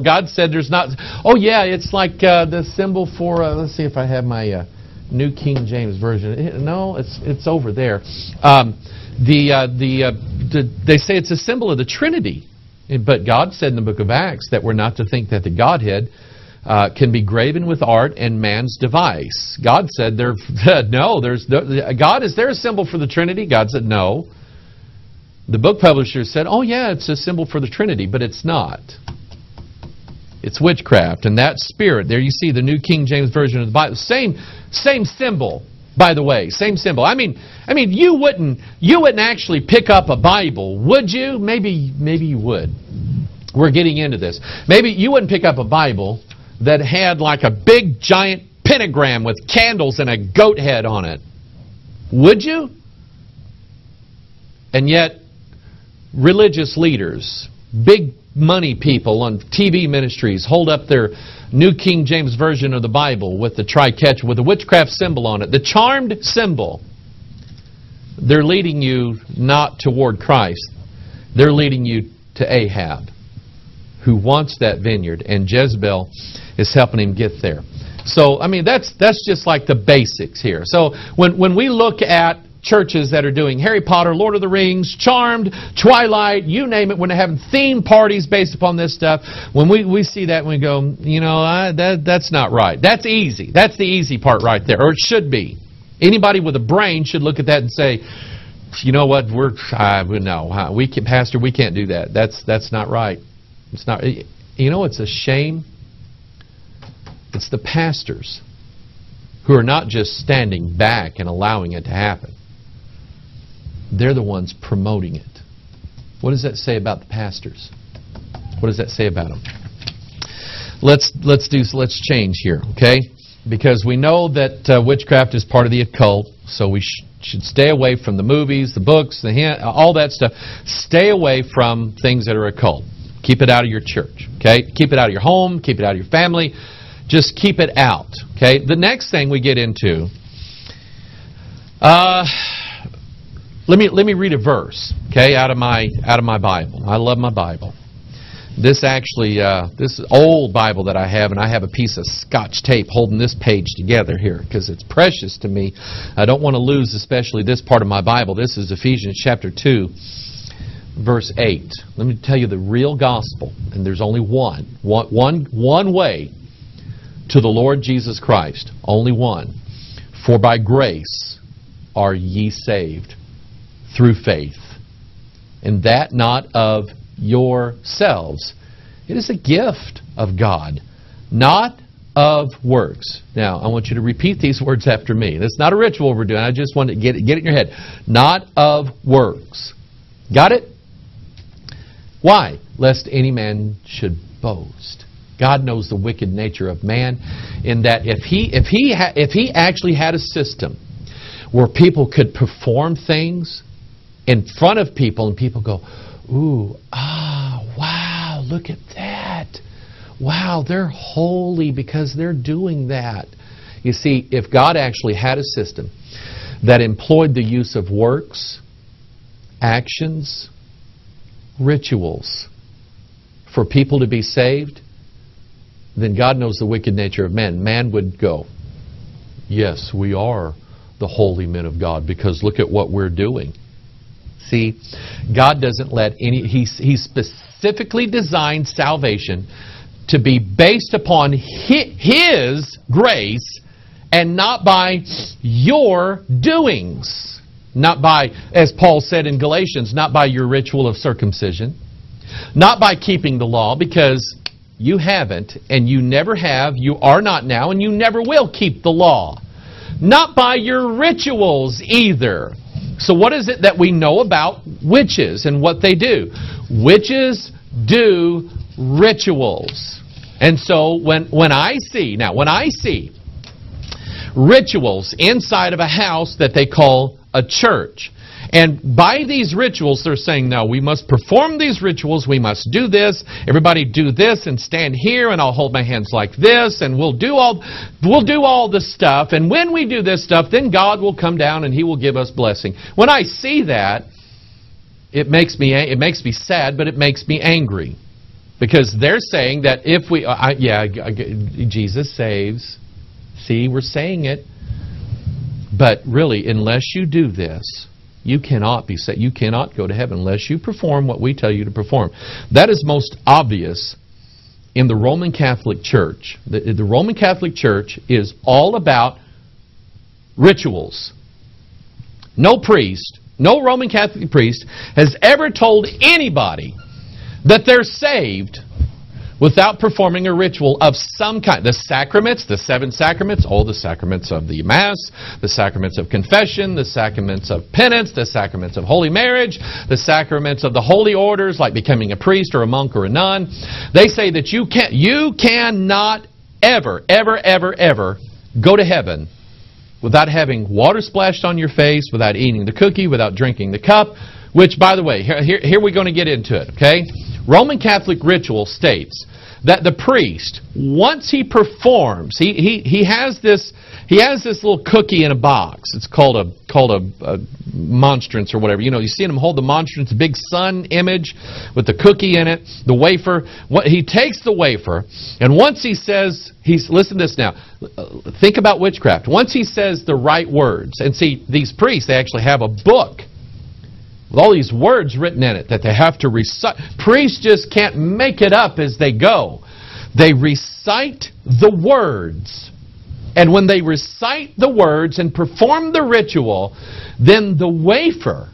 God said there's not... Oh yeah, it's like the symbol for... let's see if I have my New King James Version. No, it's over there. They say it's a symbol of the Trinity. But God said in the book of Acts that we're not to think that the Godhead can be graven with art and man's device. God said no. God, is there a symbol for the Trinity? God said no. The book publisher said, oh yeah, it's a symbol for the Trinity, but it's not. It's witchcraft. And that spirit, there you see the New King James Version of the Bible. Same symbol, by the way. Same symbol. I mean, you wouldn't actually pick up a Bible, would you? Maybe you would. We're getting into this. Maybe you wouldn't pick up a Bible that had like a big giant pentagram with candles and a goat head on it. Would you? And yet, religious leaders, big money people on TV ministries hold up their New King James Version of the Bible with the triquetra, with the witchcraft symbol on it, the charmed symbol. They're leading you not toward Christ. They're leading you to Ahab, who wants that vineyard, and Jezebel is helping him get there. So, I mean, that's just like the basics here. So, when we look at churches that are doing Harry Potter, Lord of the Rings, Charmed, Twilight, you name it, when they're having theme parties based upon this stuff, when we see that, we go, you know, that's not right. That's easy. That's the easy part right there, or it should be. Anybody with a brain should look at that and say, you know what, Pastor, we can't do that. That's not right. It's not. You know, it's a shame. It's the pastors who are not just standing back and allowing it to happen. They're the ones promoting it. What does that say about the pastors? What does that say about them? Let's change here, okay? Because we know that witchcraft is part of the occult, so we should stay away from the movies, the books, all that stuff. Stay away from things that are occult. Keep it out of your church, okay? Keep it out of your home, keep it out of your family. Just keep it out, okay? The next thing we get into, let me read a verse, okay, out of my Bible. I love my Bible. This actually, this old Bible that I have, and I have a piece of Scotch tape holding this page together here because it's precious to me. I don't want to lose especially this part of my Bible. This is Ephesians chapter 2, verse 8. Let me tell you the real gospel, and there's only one way to the Lord Jesus Christ, only one. For by grace are ye saved, through faith, and that not of yourselves. It is a gift of God, not of works. Now, I want you to repeat these words after me. That's not a ritual we're doing. I just want to get it in your head. Not of works. Got it? Why? Lest any man should boast. God knows the wicked nature of man, in that if he actually had a system where people could perform things in front of people and people go, ooh, wow, look at that. Wow, they're holy because they're doing that. You see, if God actually had a system that employed the use of works, actions, rituals for people to be saved, then God knows the wicked nature of man. Man would go, yes, we are the holy men of God because look at what we're doing. See, God doesn't let He specifically designed salvation to be based upon His grace and not by your doings. Not by, as Paul said in Galatians, not by your ritual of circumcision. Not by keeping the law, because you haven't, and you never have, you are not now, and you never will keep the law. Not by your rituals either. So what is it that we know about witches and what they do? Witches do rituals. And so when I see rituals inside of a house that they call a church, and by these rituals, they're saying, no, we must perform these rituals. We must do this. Everybody do this and stand here, and I'll hold my hands like this, and we'll do all the stuff. And when we do this stuff, then God will come down and He will give us blessing. When I see that, it makes me sad, but it makes me angry. Because they're saying that if we... Jesus saves. See, we're saying it. But really, unless you do this, you cannot be saved. You cannot go to heaven unless you perform what we tell you to perform. That is most obvious in the Roman Catholic Church. The Roman Catholic Church is all about rituals. No priest, no Roman Catholic priest has ever told anybody that they're saved without performing a ritual of some kind. The sacraments, the 7 sacraments, all the sacraments of the Mass, the sacraments of confession, the sacraments of penance, the sacraments of holy marriage, the sacraments of the holy orders, like becoming a priest or a monk or a nun. They say that you cannot ever go to heaven without having water splashed on your face, without eating the cookie, without drinking the cup, which, by the way, here we're going to get into it, okay? Roman Catholic ritual states that the priest, once he performs, he has this little cookie in a box. It's called a monstrance or whatever. You know, you see him hold the monstrance, a big sun image with the cookie in it, the wafer. He takes the wafer, and once he says, listen to this now. Think about witchcraft. Once he says the right words, and see, these priests, they actually have a book with all these words written in it that they have to recite. Priests just can't make it up as they go. They recite the words. And when they recite the words and perform the ritual, then the wafer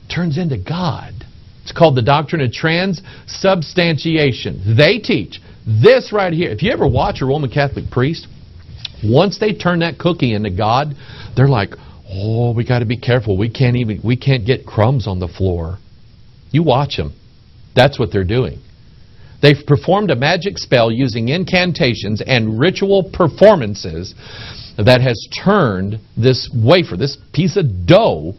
turns into God. It's called the doctrine of transubstantiation. They teach this right here. If you ever watch a Roman Catholic priest, once they turn that cookie into God, they're like, oh, we got to be careful. We can't get crumbs on the floor. You watch them. That's what they're doing. They've performed a magic spell using incantations and ritual performances that has turned this wafer, this piece of dough,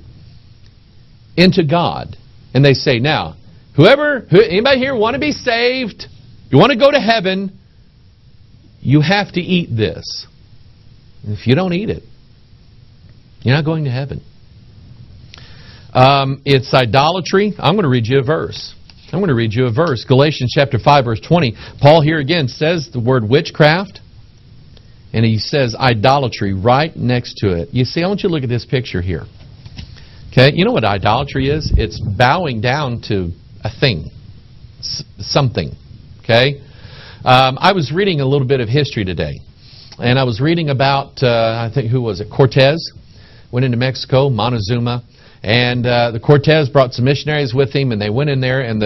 into God. And they say, now, anybody here want to be saved? You want to go to heaven? You have to eat this. If you don't eat it, you're not going to heaven. It's idolatry. I'm going to read you a verse. Galatians chapter 5, verse 20. Paul here again says the word witchcraft, and he says idolatry right next to it. You see, I want you to look at this picture here. Okay, you know what idolatry is? It's bowing down to a thing, something. Okay, I was reading a little bit of history today, and I was reading about, I think, who was it? Cortez. Went into Mexico, Montezuma, and the Cortez brought some missionaries with him, and they went in there, and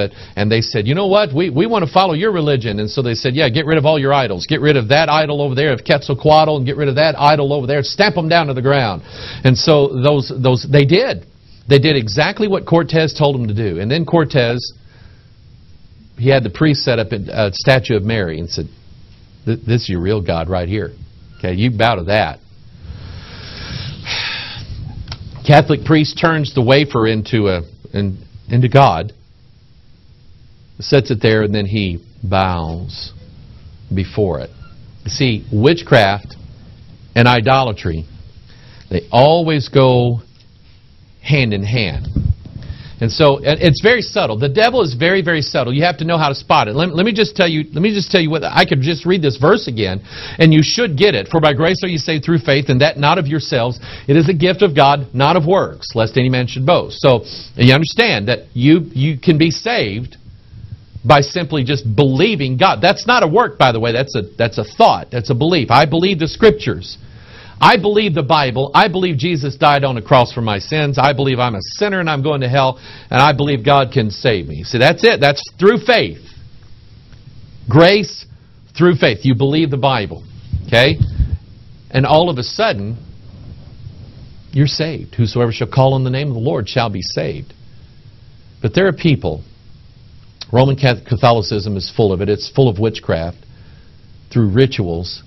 they said, you know what, we want to follow your religion. And so they said, yeah, get rid of all your idols. Get rid of that idol over there of Quetzalcoatl, and get rid of that idol over there. Stamp them down to the ground. And so they did. They did exactly what Cortez told them to do. And then Cortez, he had the priest set up a statue of Mary and said, this is your real God right here. Okay, you bow to that. Catholic priest turns the wafer into God, sets it there, and then he bows before it. You see, witchcraft and idolatry, they always go hand in hand. And so it's very subtle. The devil is very, very subtle. You have to know how to spot it. Let me just tell you what I could just read this verse again, and you should get it. For by grace are you saved through faith, and that not of yourselves. It is a gift of God, not of works, lest any man should boast. So you understand that you can be saved by simply just believing God. That's not a work, by the way. That's a thought. That's a belief. I believe the Scriptures. I believe the Bible. I believe Jesus died on the cross for my sins. I believe I'm a sinner and I'm going to hell. And I believe God can save me. See, that's it. That's through faith. Grace through faith. You believe the Bible. Okay? And all of a sudden, you're saved. Whosoever shall call on the name of the Lord shall be saved. But there are people, Roman Catholicism is full of it. It's full of witchcraft through rituals.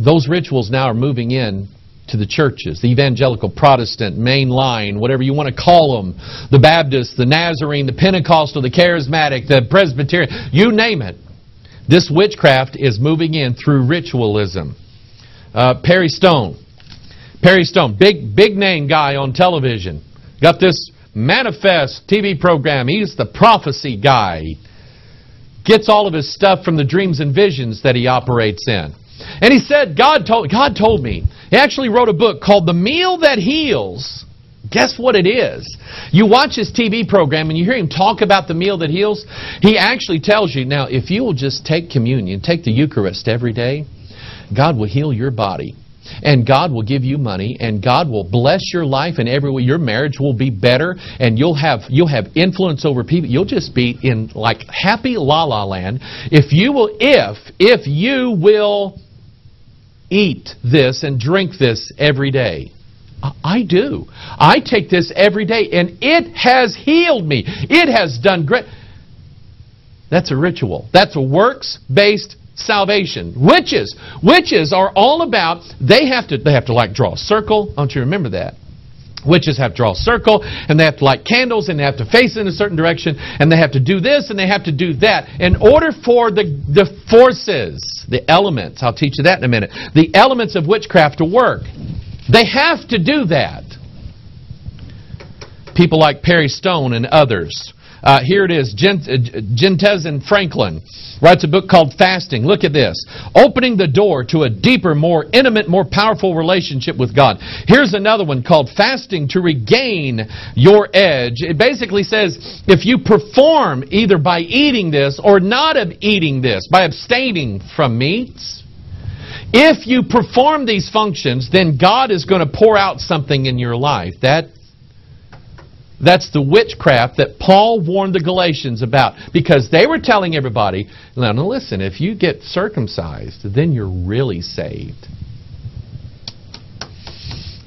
Those rituals now are moving in to the churches, the evangelical, Protestant, mainline, whatever you want to call them, the Baptist, the Nazarene, the Pentecostal, the Charismatic, the Presbyterian, you name it. This witchcraft is moving in through ritualism. Perry Stone, big name guy on television, got this Manifest TV program. He's the prophecy guy. gets all of his stuff from the dreams and visions that he operates in. And he said, God told me. He actually wrote a book called The Meal That Heals. Guess what it is? You watch his TV program and you hear him talk about the meal that heals. He actually tells you, now, if you will just take communion, take the Eucharist every day, God will heal your body. And God will give you money, and God will bless your life, and your marriage will be better, and you'll have influence over people. You'll just be in like happy la-la land if you will eat this and drink this every day. I do. I take this every day, and it has healed me. It has done great. That's a ritual. That's a works-based salvation. Witches are all about, they have to like draw a circle. Don't you remember that? Witches have to draw a circle, and they have to light candles, and they have to face in a certain direction, and they have to do this, and they have to do that. In order for the forces, the elements, I'll teach you that in a minute, the elements of witchcraft to work, they have to do that. People like Perry Stone and others. Here it is, Gentezin Franklin writes a book called Fasting. Look at this. Opening the door to a deeper, more intimate, more powerful relationship with God. Here's another one called Fasting to Regain Your Edge. It basically says if you perform either by eating this or not eating this, by abstaining from meats, if you perform these functions, then God is going to pour out something in your life. That's the witchcraft that Paul warned the Galatians about, because they were telling everybody, now listen, if you get circumcised, then you're really saved.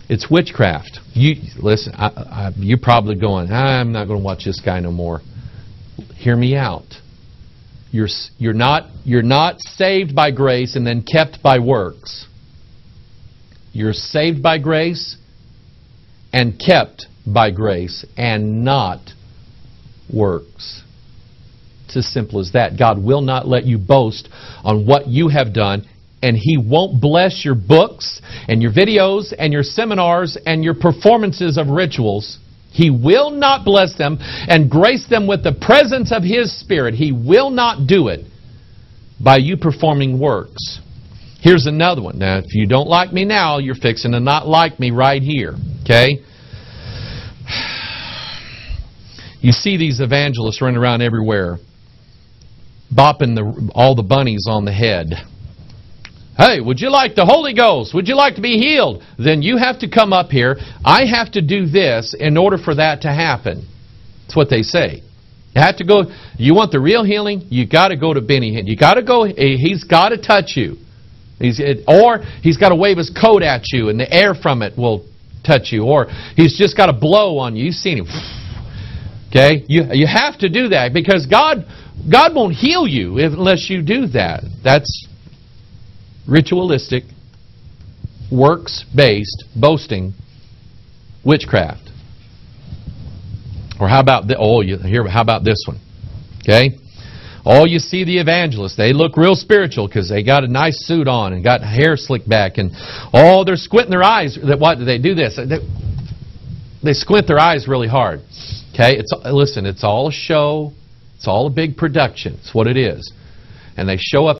It's witchcraft. Listen, you're probably going, I'm not going to watch this guy no more. Hear me out. You're not saved by grace and then kept by works. You're saved by grace and kept by grace and not works. It's as simple as that. God will not let you boast on what you have done, and He won't bless your books and your videos and your seminars and your performances of rituals. He will not bless them and grace them with the presence of His Spirit. He will not do it by you performing works. Here's another one. Now, if you don't like me now, you're fixing to not like me right here. Okay? You see these evangelists running around everywhere, bopping all the bunnies on the head. Hey, would you like the Holy Ghost? Would you like to be healed? Then you have to come up here. I have to do this in order for that to happen. That's what they say. You have to go. You want the real healing? You got to go to Benny Hinn. You got to go. He's got to touch you, or he's got to wave his coat at you, and the air from it will touch you, or he's just got to blow on you. You've seen him. Okay, you have to do that, because God won't heal you unless you do that. That's ritualistic, works-based boasting witchcraft. Or how about how about this one? Okay, you see the evangelists, they look real spiritual because they got a nice suit on and got hair slicked back, and they're squinting their eyes. What do? They do this. They squint their eyes really hard. Okay, listen, it's all a show. It's all a big production. It's what it is. And they show up